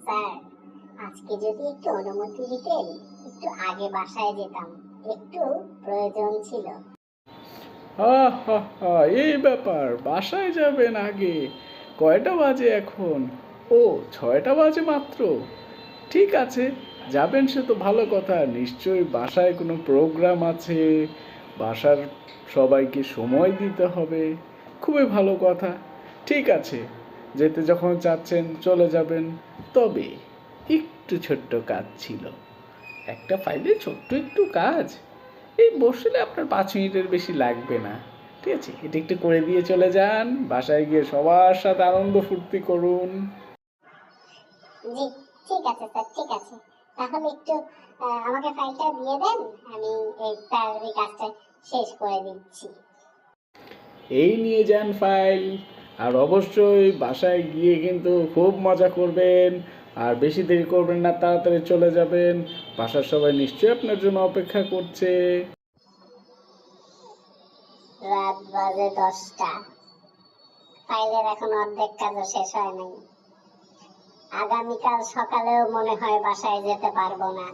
Sir, আজকে যদি একটু অনুমতি দিতেন, একটু আগে বাসায় যেতাম, একটু প্রয়োজন ছিল। হা হা হা, এই ব্যাপার, বাসায় যাবেন আগে? কয়টা বাজে এখন? ও, 6টা বাজে মাত্র। ঠিক আছে, যাবেন সে তো ভালো কথা। নিশ্চয়ই বাসায় কোনো প্রোগ্রাম আছে, বাসার সবাইকে সময় দিতে হবে। খুবই ভালো কথা। ঠিক আছে, যেতে যখন চাচ্ছেন চলে যাবেন। তবে একটু ছোট্ট কাজ ছিল, একটা ফাইলে ছোট্ট একটু কাজ। এই বসলে আপনার 5 মিনিটের বেশি লাগবে না। ঠিক আছে, এটা একটু করে দিয়ে চলে যান, বাসায় গিয়ে সবার সাথে আনন্দ ফুর্তি করুন। জি, ঠিক আছে স্যার, ঠিক আছে। তাহলে একটু আমাকে ফাইলটা দিয়ে দেন, আমি এই তাড়াতাড়ি কাজটা শেষ করে দিচ্ছি। এই নিয়ে যান ফাইল। আর অবশ্যই বাসায় গিয়ে কিন্তু খুব মজা করবেন। আর বেশি দেরি করবেন না, তাড়াতাড়ি চলে যাবেন। বাসার সবাই নিশ্চয়ই আপনার জন্য অপেক্ষা করছে। রাত বাজে 10টা, ফাইলের এখন অর্ধেক কাজও শেষ হয় নাই। আগামীকাল সকালেও মনে হয় বাসায় যেতে পারবো না।